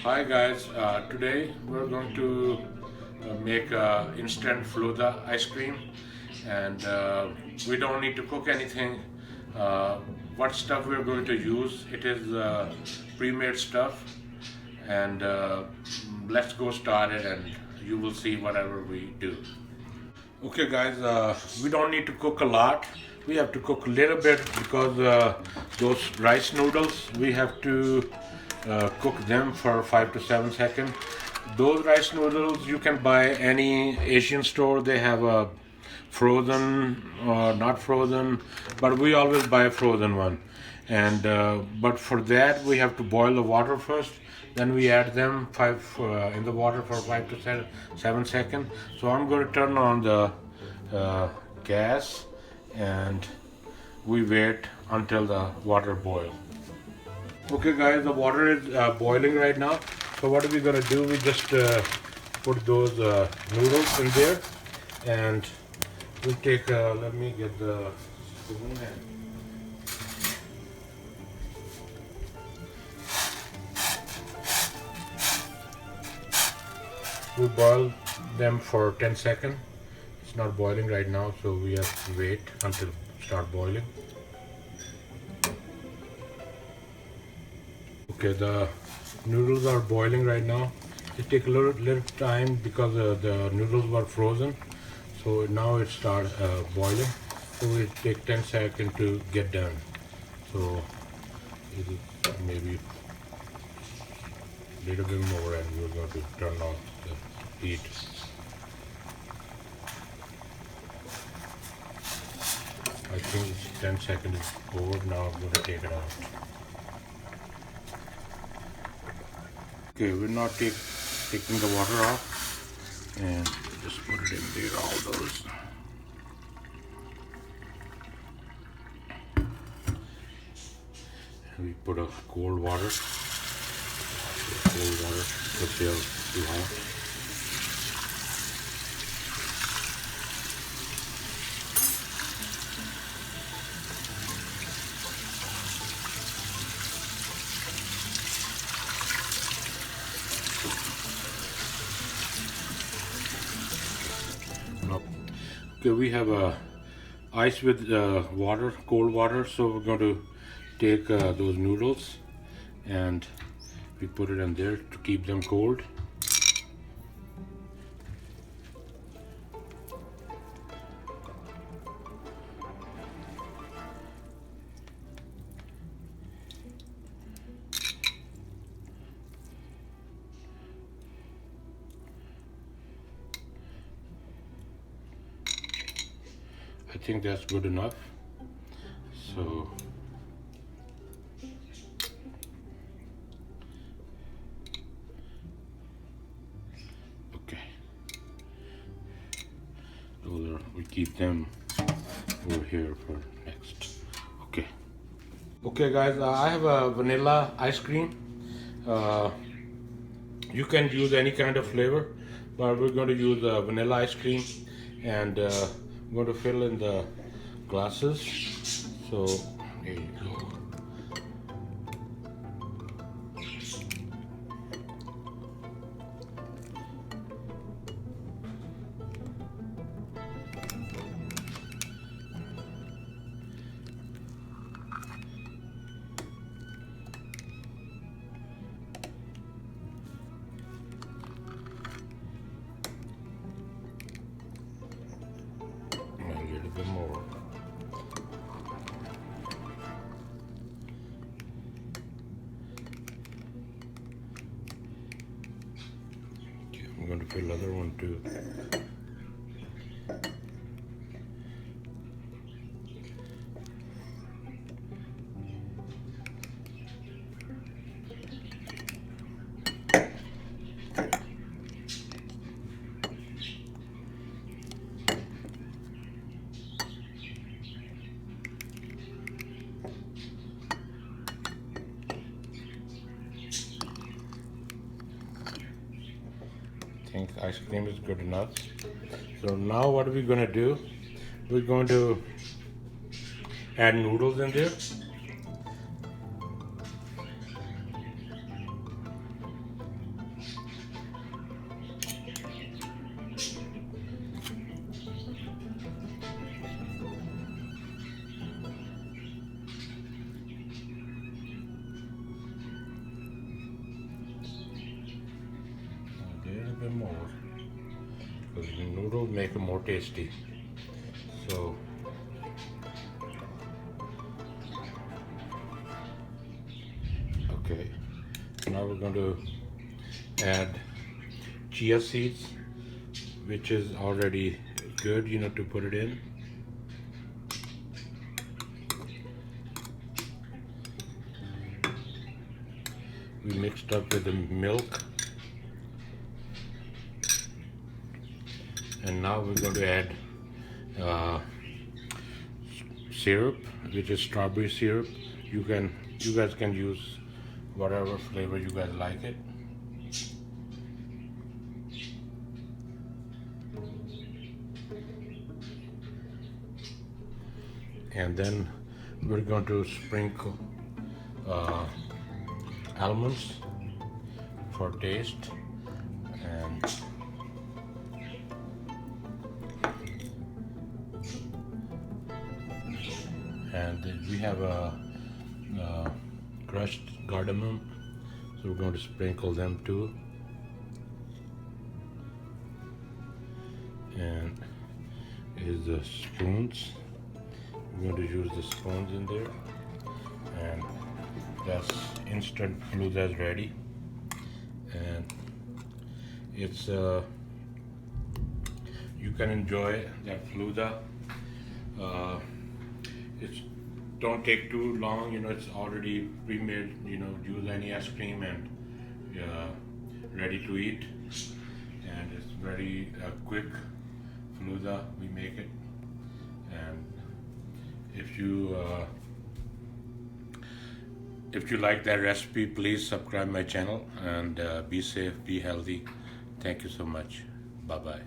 Hi guys, today we're going to make instant Falooda ice cream, and we don't need to cook anything. Uh, what stuff we're going to use? It is pre-made stuff, and let's go start it, and you will see whatever we do. Okay guys, we don't need to cook a lot. We have to cook a little bit because those rice noodles, we have to cook them for 5 to 7 seconds. Those rice noodles you can buy any Asian store. They have a frozen or not frozen, but we always buy a frozen one. And but for that we have to boil the water first. Then we add them in the water for 5 to 7 seconds. So I'm going to turn on the gas, and we wait until the water boils. Okay guys, the water is boiling right now. So what are we gonna do? We just put those noodles in there, and we'll take, let me get the spoon, and we'll boil them for 10 seconds. It's not boiling right now, so we have to wait until it start boiling. Okay, the noodles are boiling right now. It take a little time because the noodles were frozen. So now it starts boiling. So it take 10 seconds to get done. So it'll maybe a little bit more, and we're going to turn off the heat. I think it's 10 seconds is over. Now I'm going to take it out. Okay, we're not taking the water off, and just put it in there, all those. And we put a cold water because they are too hot. Okay, we have ice with water, cold water. So we're going to take those noodles, and we put it in there to keep them cold. I think that's good enough. So okay, we keep them over here for next. Okay guys, I have a vanilla ice cream. You can use any kind of flavor, but we're going to use vanilla ice cream, and I'm going to fill in the glasses. So there you go. A little bit more. Okay, I'm going to fill the other one too. I think ice cream is good enough. So now what are we going to do? We're going to add noodles in there. bit more because the noodles make it more tasty. So okay, now we're going to add chia seeds, which is already good, to put it in. We mixed up with the milk, and now we're going to add syrup, which is strawberry syrup. You guys can use whatever flavor you guys like it. And then we're going to sprinkle almonds for taste, and we have a crushed cardamom, so we're going to sprinkle them too. And is the spoons. We're going to use the spoons in there, and that's instant Falooda is ready. And it's you can enjoy that Falooda. It's don't take too long, it's already pre-made, use any ice cream and ready to eat, and it's very quick Falooda we make it. And if you like that recipe, please subscribe my channel, and be safe, be healthy. Thank you so much. Bye bye.